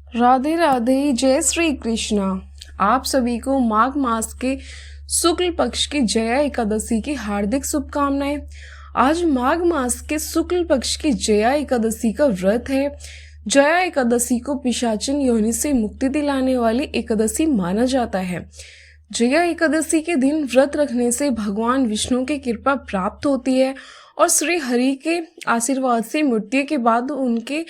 राधे राधे, जय श्री कृष्णा। आप सभी को माघ मास के शुक्ल पक्ष की जया एकादशी की हार्दिक शुभकामनाएं। आज माघ मास के शुक्ल पक्ष की जया एकादशी का व्रत है। जया एकादशी को पिशाचन योनि से मुक्ति दिलाने वाली एकादशी माना जाता है। जया एकादशी के दिन व्रत रखने से भगवान विष्णु की कृपा प्राप्त होती है और श्री हरि के आशीर्वाद से मृत्यु के बाद उनके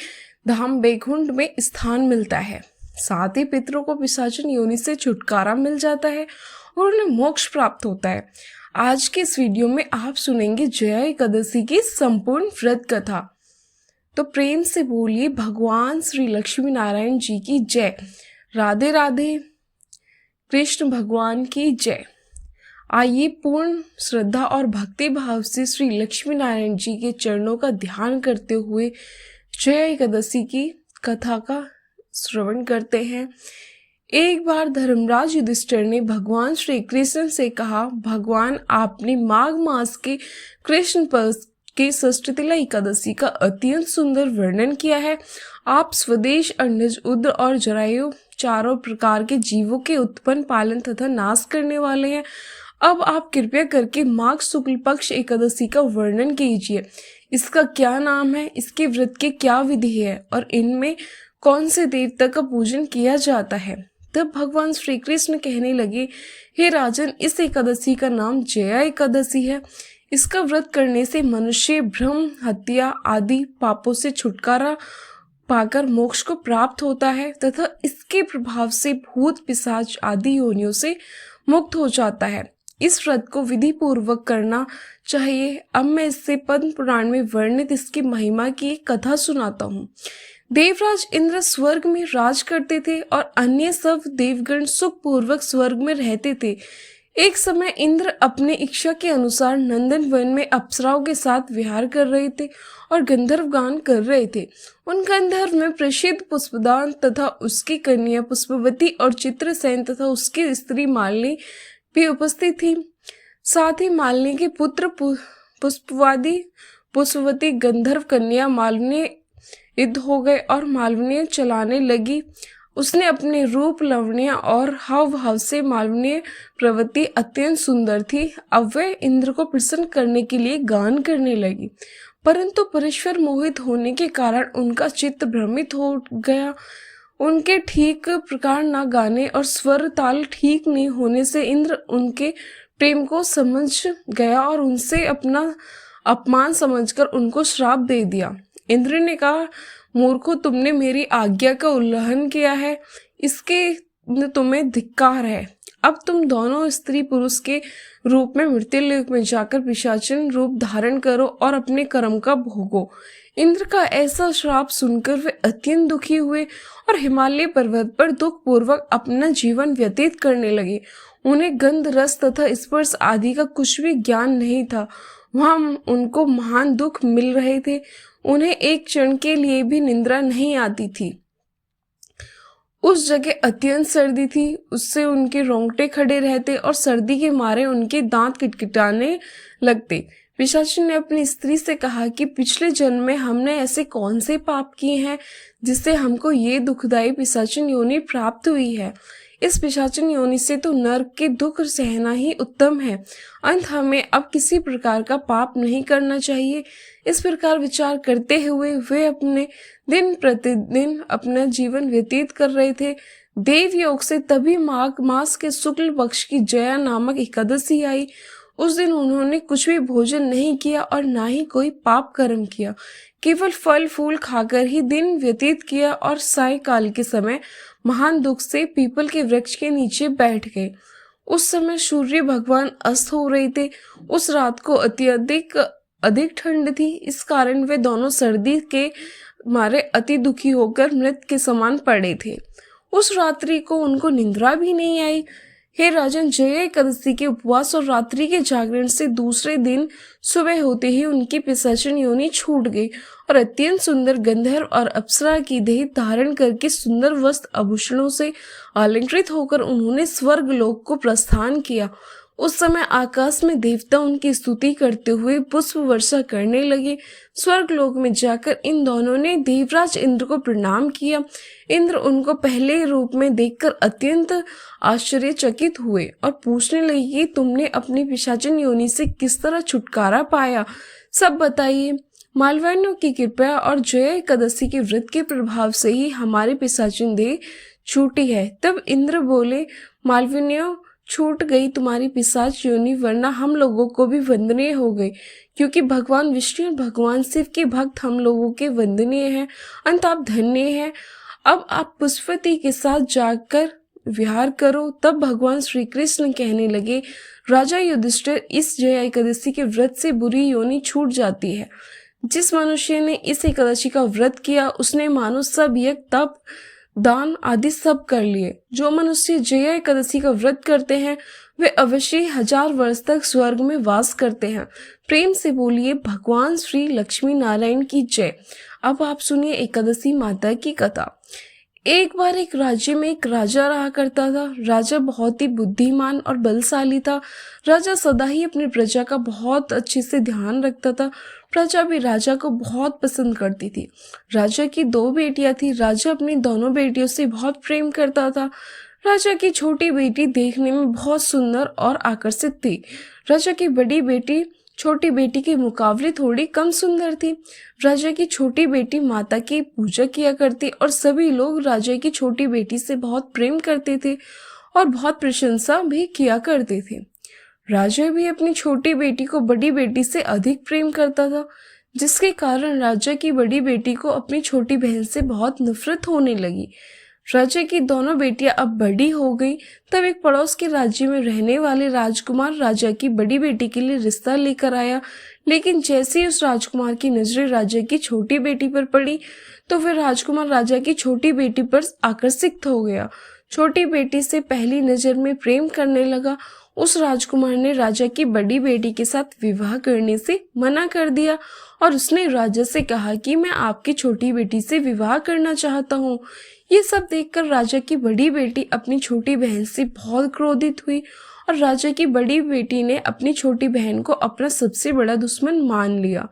धाम बैकुंठ में स्थान मिलता है। साथ ही पितरों को पिशाचन योनि से छुटकारा मिल जाता है और उन्हें मोक्ष प्राप्त होता है। आज के इस वीडियो में आप सुनेंगे जया एकादशी की संपूर्ण व्रत कथा। तो प्रेम से बोलिए भगवान श्री लक्ष्मी नारायण जी की जय। राधे राधे, कृष्ण भगवान की जय। आइए पूर्ण श्रद्धा और भक्ति भाव से श्री लक्ष्मी नारायण जी के चरणों का ध्यान करते हुए जया एकादशी की कथा का श्रवण करते हैं। एक बार धर्मराज युधिष्ठिर ने भगवान श्री कृष्ण से कहा, भगवान आपने माघ मास के कृष्ण पक्ष के षष्ठीतिला एकादशी का अत्यंत सुंदर वर्णन किया है। आप स्वदेश, अंडज, उद्र और जरायु चारों प्रकार के जीवों के उत्पन्न, पालन तथा नाश करने वाले हैं। अब आप कृपया करके माघ शुक्ल पक्ष एकादशी का वर्णन कीजिए। इसका क्या नाम है, इसके व्रत की क्या विधि है और इनमें कौन से देवता का पूजन किया जाता है। तब भगवान श्री कृष्ण कहने लगे, हे राजन, इस एकादशी का नाम जया एकादशी है। इसका व्रत करने से मनुष्य भ्रम, हत्या आदि पापों से छुटकारा पाकर मोक्ष को प्राप्त होता है तथा इसके प्रभाव से भूत, पिशाच आदि योनियों से मुक्त हो जाता है। इस व्रत को विधि पूर्वक करना चाहिए। अब मैं इससे पद्म पुराण में वर्णित इसकी महिमा की एक कथा सुनाता हूँ। देवराज इंद्र स्वर्ग में राज करते थे और अन्य सब देवगण सुख पूर्वक स्वर्ग में रहते थे। एक समय इंद्र अपने इच्छा के अनुसार नंदन वन में अप्सराओं के साथ विहार कर रहे थे और गंधर्व गान कर रहे थे। उन गंधर्व में प्रसिद्ध पुष्पदान तथा उसकी कन्या पुष्पवती और चित्रसेन तथा उसकी स्त्री मालिनी भी उपस्थित थी। साथ ही मालिनी के पुत्र पुष्पवती गंधर्व कन्या मालिनी युद्ध हो गए और मालिनी चलाने लगी। उसने अपने रूप, लावण्य और हाव भाव से मालिनी प्रवृत्ति अत्यंत सुंदर थी। अब वह इंद्र को प्रसन्न करने के लिए गान करने लगी, परंतु परमेश्वर मोहित होने के कारण उनका चित्त भ्रमित हो गया। उनके ठीक प्रकार न गाने और स्वर ताल ठीक नहीं होने से इंद्र उनके प्रेम को समझ गया और उनसे अपना अपमान समझकर उनको श्राप दे दिया। इंद्र ने कहा, मूर्खो, तुमने मेरी आज्ञा का उल्लंघन किया है, इसके तुम्हें धिक्कार है। अब तुम दोनों स्त्री पुरुष के रूप में मृत्युलोक में जाकर पिशाचन रूप धारण करो और अपने कर्म का भोगो। इंद्र का ऐसा श्राप सुनकर वे अत्यंत दुखी हुए और हिमालय पर्वत पर दुख पूर्वक अपना जीवन व्यतीत करने लगे। उन्हें गंध, रस तथा स्पर्श आदि का कुछ भी ज्ञान नहीं था। वहां उनको महान दुख मिल रहे थे। उन्हें एक क्षण के लिए भी निद्रा नहीं आती थी। उस जगह अत्यंत सर्दी थी, उससे उनके रोंगटे खड़े रहते और सर्दी के मारे उनके दांत किटकिटाने लगते। पिशाच ने अपनी स्त्री से कहा कि पिछले जन्म में हमने ऐसे कौन से पाप किए हैं जिससे हमको ये दुखदायी पिशाचन योनि प्राप्त हुई है। इस पिशाचन योनि से तो नरक के दुख सहना ही उत्तम है। अंत हमें अब किसी प्रकार का पाप नहीं करना चाहिए। इस प्रकार विचार करते हुए वे अपने दिन प्रतिदिन अपना जीवन व्यतीत कर रहे थे। देव योग से तभी माघ मास के शुक्ल पक्ष की जया नामक एकादशी आई। उस दिन उन्होंने कुछ भी भोजन नहीं किया और ना ही कोई पाप कर्म किया। केवल फल फूल खाकर ही दिन व्यतीत किया और सायंकाल के समय महान दुख से पीपल के वृक्ष के नीचे बैठ गए। उस समय सूर्य भगवान अस्त हो रहे थे। उस रात को अधिक ठंड थी। इस कारण वे दोनों सर्दी के मारे अति दुखी होकर मृत के समान पड़े थे। उस रात्रि को उनको निद्रा भी नहीं आई। हे राजन, जया एकादशी के उपवास और रात्रि के जागरण से दूसरे दिन सुबह होते ही उनकी पिशाचन योनि छूट गई और अत्यंत सुंदर गंधर्व और अप्सरा की देह धारण करके सुंदर वस्त्र आभूषणों से अलंकृत होकर उन्होंने स्वर्ग लोक को प्रस्थान किया। उस समय आकाश में देवता उनकी स्तुति करते हुए पुष्प वर्षा करने लगे। स्वर्गलोक में जाकर इन दोनों ने देवराज इंद्र को प्रणाम किया। इंद्र उनको पहले रूप में देखकर अत्यंत आश्चर्यचकित हुए और पूछने लगे कि तुमने अपनी पिशाचिन योनि से किस तरह छुटकारा पाया, सब बताइए। मालवानियों की कृपा और जया एकादशी के व्रत के प्रभाव से ही हमारी पिशाचिन देह छूटी है। तब इंद्र बोले, मालवानियों, छूट गई तुम्हारी पिशाच योनि, वरना हम लोगों को भी वंदनीय हो गई, क्योंकि भगवान विष्णु और भगवान शिव के भक्त हम लोगों के वंदनीय हैं। अंत आप धन्य हैं। अब आप पुष्पवती के साथ जाकर विहार करो। तब भगवान श्री कृष्ण कहने लगे, राजा युधिष्ठिर, इस जया एकादशी के व्रत से बुरी योनि छूट जाती है। जिस मनुष्य ने इस एकादशी का व्रत किया उसने मानो सब यज्ञ, तप, दान आदि सब कर लिए। जो मनुष्य जया एकादशी का व्रत करते हैं वे अवश्य 1000 वर्ष तक स्वर्ग में वास करते हैं। प्रेम से बोलिए भगवान श्री लक्ष्मी नारायण की जय। अब आप सुनिए एकादशी माता की कथा। एक बार एक राज्य में एक राजा रहा करता था। राजा बहुत ही बुद्धिमान और बलशाली था। राजा सदा ही अपनी प्रजा का बहुत अच्छे से ध्यान रखता था। प्रजा भी राजा को बहुत पसंद करती थी। राजा की 2 बेटियां थी। राजा अपनी दोनों बेटियों से बहुत प्रेम करता था। राजा की छोटी बेटी देखने में बहुत सुंदर और आकर्षित थी। राजा की बड़ी बेटी छोटी बेटी के मुकाबले थोड़ी कम सुंदर थी। राजा की छोटी बेटी माता की पूजा किया करती और सभी लोग राजा की छोटी बेटी से बहुत प्रेम करते थे और बहुत प्रशंसा भी किया करते थे। राजा भी अपनी छोटी बेटी को बड़ी बेटी से अधिक प्रेम करता था, जिसके कारण राजा की बड़ी बेटी को अपनी छोटी बहन से बहुत नफरत होने लगी। राजा की दोनों बेटियां अब बड़ी हो गई। तब एक पड़ोस के राज्य में रहने वाले राजकुमार राजा की बड़ी बेटी के लिए रिश्ता लेकर आया। लेकिन जैसे ही उस राजकुमार की नजरें राजा की छोटी बेटी पर पड़ी तो फिर राजकुमार राजा की छोटी बेटी पर आकर्षित हो गया। छोटी बेटी से पहली नजर में प्रेम करने लगा। उस राजकुमार ने राजा की बड़ी बेटी के साथ विवाह करने से मना कर दिया और उसने राजा से कहा कि मैं आपकी छोटी बेटी से विवाह करना चाहता हूँ। ये सब देखकर राजा की बड़ी बेटी अपनी छोटी बहन से बहुत क्रोधित हुई और राजा की बड़ी बेटी ने अपनी छोटी बहन को अपना सबसे बड़ा दुश्मन मान लिया।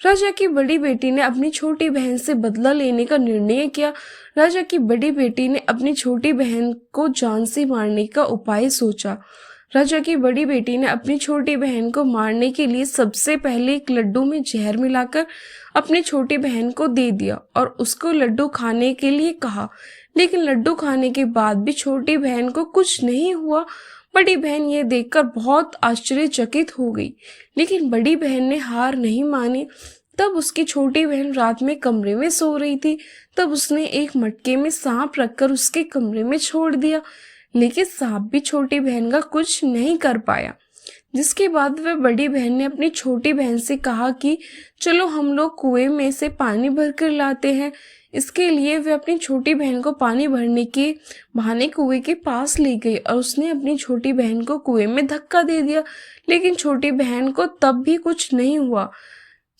राजा की बड़ी बेटी ने अपनी छोटी बहन से बदला लेने का निर्णय किया। राजा की बड़ी बेटी ने अपनी छोटी बहन को जान से मारने का उपाय सोचा। राजा की बड़ी बेटी ने अपनी छोटी बहन को मारने के लिए सबसे पहले एक लड्डू में जहर मिलाकर अपनी छोटी बहन को दे दिया और उसको लड्डू खाने के लिए कहा। लेकिन लड्डू खाने के बाद भी छोटी बहन को कुछ नहीं हुआ। बड़ी बहन ये देखकर बहुत आश्चर्यचकित हो गई, लेकिन बड़ी बहन ने हार नहीं मानी। तब उसकी छोटी बहन रात में कमरे में सो रही थी। तब उसने एक मटके में सांप रखकर उसके कमरे में छोड़ दिया, लेकिन सांप भी छोटी बहन का कुछ नहीं कर पाया। जिसके बाद वह बड़ी बहन ने अपनी छोटी बहन से कहा कि चलो हम लोग कुएं में से पानी भरकर लाते हैं। इसके लिए वह अपनी छोटी बहन को पानी भरने के बहाने कुएं के पास ले गई और उसने अपनी छोटी बहन को कुएं में धक्का दे दिया। लेकिन छोटी बहन को तब भी कुछ नहीं हुआ,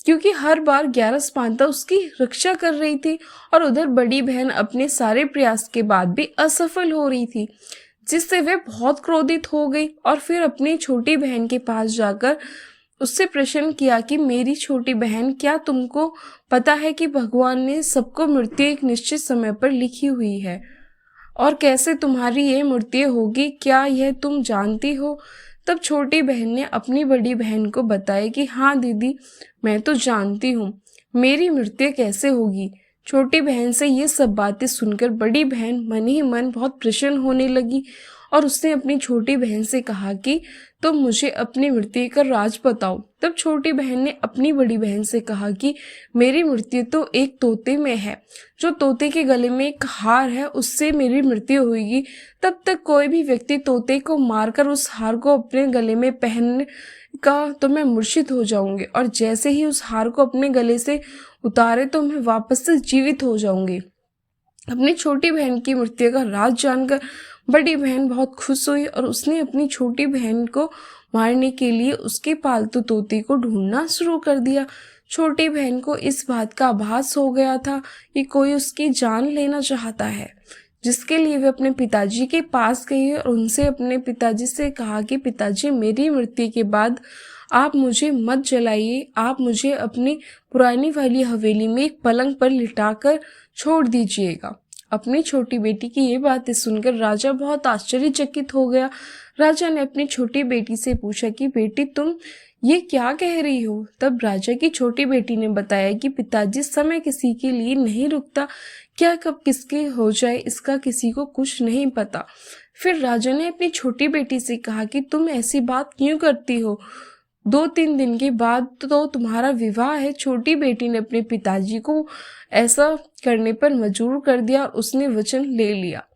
क्योंकि हर बार 11 स्पांता उसकी रक्षा कर रही थी और उधर बड़ी बहन अपने सारे प्रयास के बाद भी असफल हो रही थी, जिससे वह बहुत क्रोधित हो गई और फिर अपनी छोटी बहन के पास जाकर उससे प्रश्न किया कि मेरी छोटी बहन, क्या तुमको पता है कि भगवान ने सबको मृत्यु एक निश्चित समय पर लिखी हुई है और कैसे तुम्हारी ये मृत्यु होगी, क्या यह तुम जानती हो? तब छोटी बहन ने अपनी बड़ी बहन को बताया कि हाँ दीदी, मैं तो जानती हूँ, मेरी मृत्यु कैसे होगी। छोटी बहन से ये सब बातें सुनकर बड़ी बहन मन ही मन बहुत प्रसन्न होने लगी और उसने अपनी छोटी बहन से कहा कि तुम मुझे अपनी मृत्यु का राज बताओ। तब छोटी बहन ने अपनी बड़ी बहन से कहा कि मेरी मृत्यु तो एक तोते में है। जो तोते के गले में एक हार है, उससे मेरी मृत्यु होगी। तब तक कोई भी व्यक्ति तोते को मारकर उस हार को अपने गले में पहन का तो मैं मूर्छित हो जाऊंगी और जैसे ही उस हार को अपने गले से उतारे तो मैं वापस से जीवित हो जाऊंगी। अपनी छोटी बहन की मृत्यु का राज जानकर बड़ी बहन बहुत खुश हुई और उसने अपनी छोटी बहन को मारने के लिए उसके पालतू तोते को ढूंढना शुरू कर दिया। छोटी बहन को इस बात का आभास हो गया था कि कोई उसकी जान लेना चाहता है। जिसके लिए वे अपने पिताजी के पास गई और उनसे अपने पिताजी से कहा कि पिताजी, मेरी मृत्यु के बाद आप मुझे मत जलाइए, आप मुझे अपनी पुरानी वाली हवेली में एक पलंग पर लिटाकर छोड़ दीजिएगा। अपनी छोटी बेटी की ये बातें सुनकर राजा बहुत आश्चर्यचकित हो गया। राजा ने अपनी छोटी बेटी से पूछा कि बेटी, तुम ये क्या कह रही हो? तब राजा की छोटी बेटी ने बताया कि पिताजी, समय किसी के लिए नहीं रुकता, क्या कब किसके हो जाए इसका किसी को कुछ नहीं पता। फिर राजा ने अपनी छोटी बेटी से कहा कि तुम ऐसी बात क्यों करती हो? 2-3 दिन के बाद तो तुम्हारा विवाह है। छोटी बेटी ने अपने पिताजी को ऐसा करने पर मजबूर कर दिया और उसने वचन ले लिया।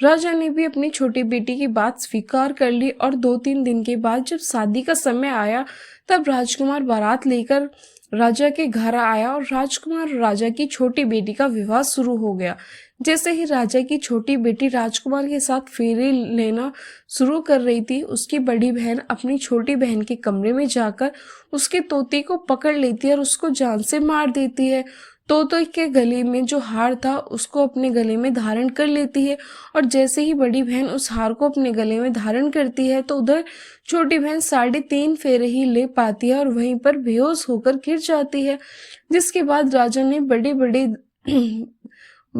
राजा ने भी अपनी छोटी बेटी की बात स्वीकार कर ली और 2-3 दिन के बाद जब शादी का समय आया तब राजकुमार बारात लेकर राजा के घर आया और राजकुमार और राजा की छोटी बेटी का विवाह शुरू हो गया। जैसे ही राजा की छोटी बेटी राजकुमार के साथ फेरे लेना शुरू कर रही थी, उसकी बड़ी बहन अपनी छोटी बहन के कमरे में जाकर उसके तोते को पकड़ लेती है और उसको जान से मार देती है। तोते के गले में जो हार था उसको अपने गले में धारण कर लेती है और जैसे ही बड़ी बहन उस हार को अपने गले में धारण करती है तो उधर छोटी बहन 3.5 फेरे ही ले पाती है और वहीं पर बेहोश होकर गिर जाती है। जिसके बाद राजा ने बड़े बड़े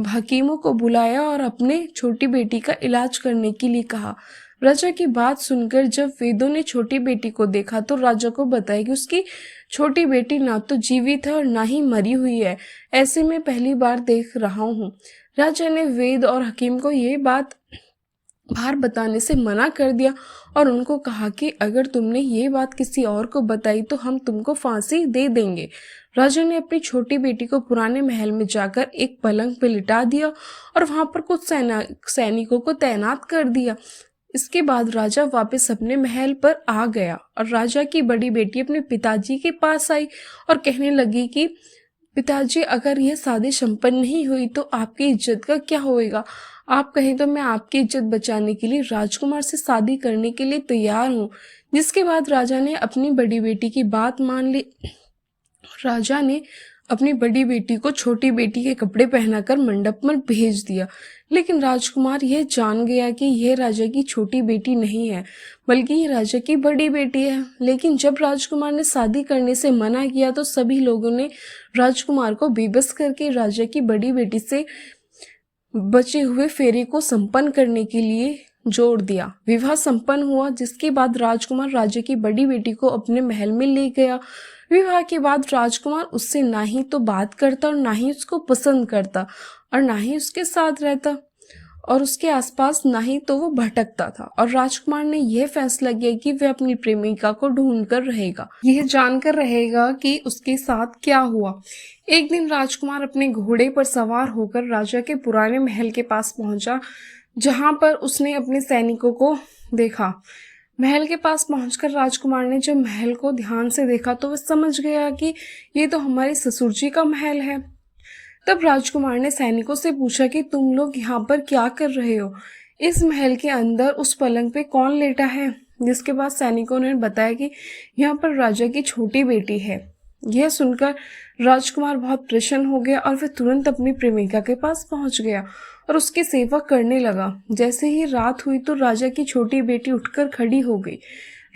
हकीमों को बुलाया और अपने छोटी बेटी का इलाज करने के लिए कहा। राजा की बात सुनकर जब वेदों ने छोटी बेटी को देखा तो राजा को बताया कि उसकी छोटी बेटी ना तो जीवित है और ना ही मरी हुई है, ऐसे में पहली बार देख रहा हूँ। राजा ने वेद और हकीम को ये बात बाहर बताने से मना कर दिया और उनको कहा कि अगर तुमने ये बात किसी और को बताई तो हम तुमको फांसी दे देंगे। राजा ने अपनी छोटी बेटी को पुराने महल में जाकर एक पलंग पर लिटा दिया और वहां पर कुछ सैनिकों को तैनात कर दिया। इसके बाद राजा वापस अपने महल पर आ गया और राजा की बड़ी बेटी अपने पिताजी के पास आई और कहने लगी कि पिताजी, अगर यह शादी संपन्न नहीं हुई तो आपकी इज्जत का क्या होएगा? आप कहें तो मैं आपकी इज्जत बचाने के लिए राजकुमार से शादी करने के लिए तैयार हूँ। जिसके बाद राजा ने अपनी बड़ी बेटी की बात मान ली। राजा ने अपनी बड़ी बेटी को छोटी बेटी के कपड़े पहनाकर मंडप में भेज दिया, लेकिन राजकुमार यह जान गया कि यह राजा की छोटी बेटी नहीं है बल्कि ये राजा की बड़ी बेटी है। लेकिन जब राजकुमार ने शादी करने से मना किया तो सभी लोगों ने राजकुमार को बेबस करके राजा की बड़ी बेटी से बचे हुए फेरे को संपन्न करने के लिए जोड़ दिया। विवाह संपन्न हुआ, जिसके बाद राजकुमार राजा की बड़ी बेटी को अपने महल में ले गया। विवाह के बाद राजकुमार उससे ना ही तो बात करता और ना ही उसको पसंद करता और ना ही उसके साथ रहता और उसके आसपास ना ही तो वो भटकता था। और राजकुमार ने यह फैसला किया कि वह अपनी प्रेमिका को ढूंढ कर रहेगा, यह जानकर रहेगा कि उसके साथ क्या हुआ। एक दिन राजकुमार अपने घोड़े पर सवार होकर राजा के पुराने महल के पास पहुंचा, जहां पर उसने अपने सैनिकों को देखा। महल के पास पहुंचकर राजकुमार ने जब महल को ध्यान से देखा तो वह समझ गया कि ये तो हमारे ससुर जी का महल है। तब राजकुमार ने सैनिकों से पूछा कि तुम लोग यहाँ पर क्या कर रहे हो? इस महल के अंदर उस पलंग पे कौन लेटा है? जिसके बाद सैनिकों ने बताया कि यहाँ पर राजा की छोटी बेटी है। यह सुनकर राजकुमार बहुत प्रसन्न हो गया और वह तुरंत अपनी प्रेमिका के पास पहुंच गया और उसकी सेवा करने लगा। जैसे ही रात हुई तो राजा की छोटी बेटी उठकर खड़ी हो गई।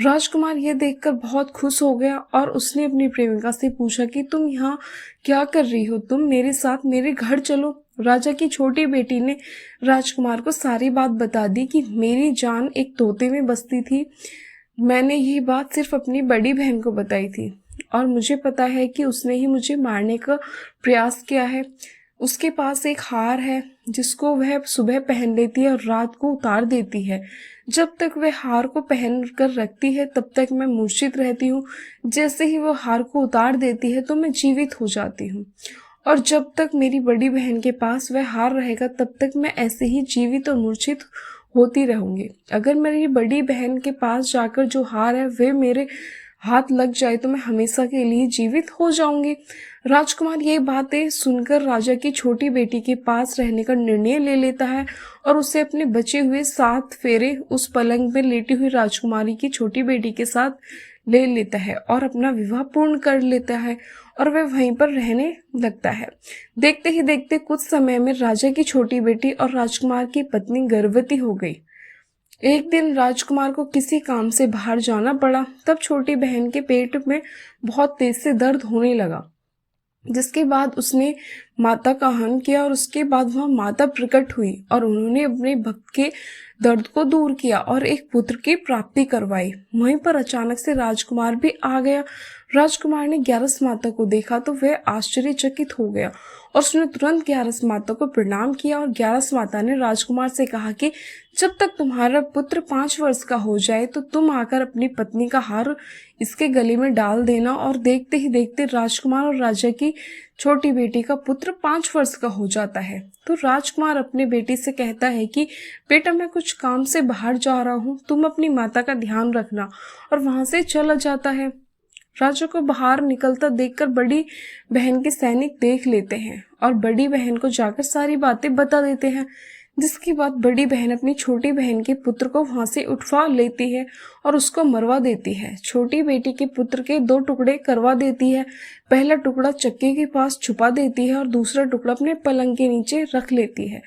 राजकुमार यह देखकर बहुत खुश हो गया और उसने अपनी प्रेमिका से पूछा कि तुम यहाँ क्या कर रही हो? तुम मेरे साथ मेरे घर चलो। राजा की छोटी बेटी ने राजकुमार को सारी बात बता दी कि मेरी जान एक तोते में बसती थी। मैंने ये बात सिर्फ अपनी बड़ी बहन को बताई थी और मुझे पता है कि उसने ही मुझे मारने का प्रयास किया है। उसके पास एक हार है जिसको वह सुबह पहन लेती है और रात को उतार देती है। जब तक वह हार को पहन कर रखती है तब तक मैं मूर्छित रहती हूँ। जैसे ही वो हार को उतार देती है तो मैं जीवित हो जाती हूँ और जब तक मेरी बड़ी बहन के पास वह हार रहेगा तब तक मैं ऐसे ही जीवित और मूर्छित होती रहूंगी। अगर मेरी बड़ी बहन के पास जाकर जो हार है वह मेरे हाथ लग जाए तो मैं हमेशा के लिए जीवित हो जाऊंगी। राजकुमार ये बातें सुनकर राजा की छोटी बेटी के पास रहने का निर्णय ले लेता है और उसे अपने बचे हुए 7 फेरे उस पलंग पर लेटी हुई राजकुमारी की छोटी बेटी के साथ ले लेता है और अपना विवाह पूर्ण कर लेता है। और वह वहीं पर रहने लगता है। देखते ही देखते कुछ समय में राजा की छोटी बेटी और राजकुमार की पत्नी गर्भवती हो गई। एक दिन राजकुमार को किसी काम से बाहर जाना पड़ा। तब छोटी बहन के पेट में बहुत तेज से दर्द होने लगा, जिसके बाद उसने माता का हवन किया और उसके बाद वह माता प्रकट हुई और उन्होंने अपने भक्त के दर्द को दूर किया और एक पुत्र की प्राप्ति करवाई। वहीं पर अचानक से राजकुमार भी आ गया। राजकुमार ने ग्यारस माता को देखा तो वह आश्चर्यचकित हो गया और उसने तुरंत ग्यारस माता को प्रणाम किया और ग्यारस माता ने राजकुमार से कहा कि जब तक तुम्हारा पुत्र 5 वर्ष का हो जाए तो तुम आकर अपनी पत्नी का हार इसके गले में डाल देना। और देखते ही देखते राजकुमार और राजा की छोटी बेटी का पुत्र 5 वर्ष का हो जाता है। तो राजकुमार अपने बेटी से कहता है कि बेटा, मैं कुछ काम से बाहर जा रहा हूँ, तुम अपनी माता का ध्यान रखना, और वहां से चला जाता है। राजा को बाहर निकलता देखकर बड़ी बहन के सैनिक देख लेते हैं और बड़ी बहन को जाकर सारी बातें बता देते हैं, जिसके बाद बड़ी बहन अपनी छोटी बहन के पुत्र को वहां से उठवा लेती है और उसको मरवा देती है। छोटी बेटी के पुत्र के 2 टुकड़े करवा देती है। पहला टुकड़ा चक्की के पास छुपा देती है और दूसरा टुकड़ा अपने पलंग के नीचे रख लेती है।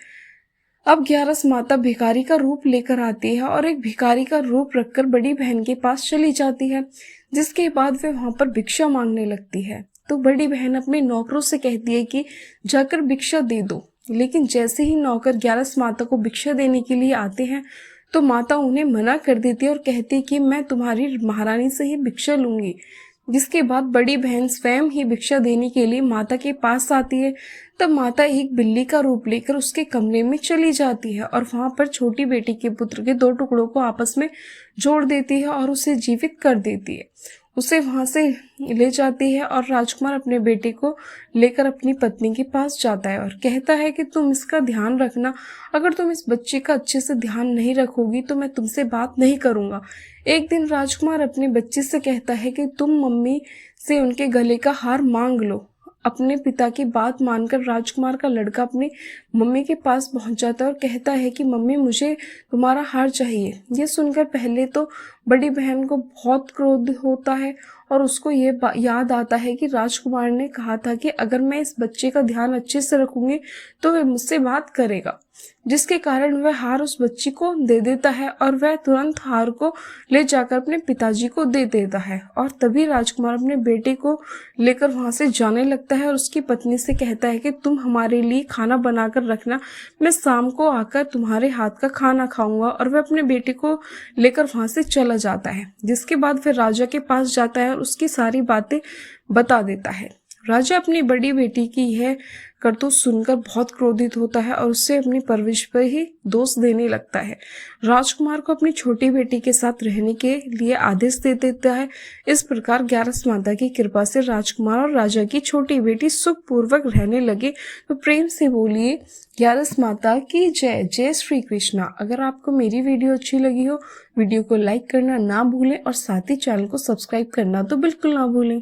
अब ग्यारस माता भिखारी का रूप लेकर आती है और एक भिखारी का रूप रखकर बड़ी बहन के पास चली जाती है, जिसके बाद वे वहां पर भिक्षा मांगने लगती है। तो बड़ी बहन अपने नौकरों से कहती है कि जाकर भिक्षा दे दो, लेकिन जैसे ही नौकर ग्यारस माता को भिक्षा देने के लिए आते हैं तो माता उन्हें मना कर देती है और कहती है कि मैं तुम्हारी महारानी से ही भिक्षा लूंगी। जिसके बाद बड़ी बहन स्वयं ही भिक्षा देने के लिए माता के पास आती है। तब माता एक बिल्ली का रूप लेकर उसके कमरे में चली जाती है और वहां पर छोटी बेटी के पुत्र के 2 टुकड़ों को आपस में जोड़ देती है और उसे जीवित कर देती है। उसे वहां से ले जाती है और राजकुमार अपने बेटे को लेकर अपनी पत्नी के पास जाता है और कहता है कि तुम इसका ध्यान रखना, अगर तुम इस बच्चे का अच्छे से ध्यान नहीं रखोगी तो मैं तुमसे बात नहीं करूंगा। एक दिन राजकुमार अपने बच्चे से कहता है कि तुम मम्मी से उनके गले का हार मांग लो। अपने पिता की बात मानकर राजकुमार का लड़का अपनी मम्मी के पास पहुंच जाता है और कहता है कि मम्मी, मुझे तुम्हारा हार चाहिए। ये सुनकर पहले तो बड़ी बहन को बहुत क्रोध होता है और उसको ये याद आता है कि राजकुमार ने कहा था कि अगर मैं इस बच्चे का ध्यान अच्छे से रखूंगी तो वह मुझसे बात करेगा, जिसके कारण वह हार उस बच्ची को दे देता है और वह तुरंत हार को ले जाकर अपने पिताजी को दे देता है। और तभी राजकुमार अपने बेटे को लेकर वहां से जाने लगता है और उसकी पत्नी से कहता है कि तुम हमारे लिए खाना बनाकर रखना, मैं शाम को आकर तुम्हारे हाथ का खाना खाऊंगा। और वह अपने बेटे को लेकर वहां से चला जाता है, जिसके बाद फिर राजा के पास जाता है और उसकी सारी बातें बता देता है। राजा अपनी बड़ी बेटी की यह करतूत सुनकर बहुत क्रोधित होता है और उससे अपनी परवरिश पर ही दोष देने लगता है। राजकुमार को अपनी छोटी बेटी के साथ रहने के लिए आदेश दे देता है। इस प्रकार ग्यारस माता की कृपा से राजकुमार और राजा की छोटी बेटी सुखपूर्वक रहने लगे। तो प्रेम से बोलिए ग्यारस माता की जय। जय श्री कृष्णा। अगर आपको मेरी वीडियो अच्छी लगी हो, वीडियो को लाइक करना ना भूलें और साथ ही चैनल को सब्सक्राइब करना तो बिल्कुल ना भूलें।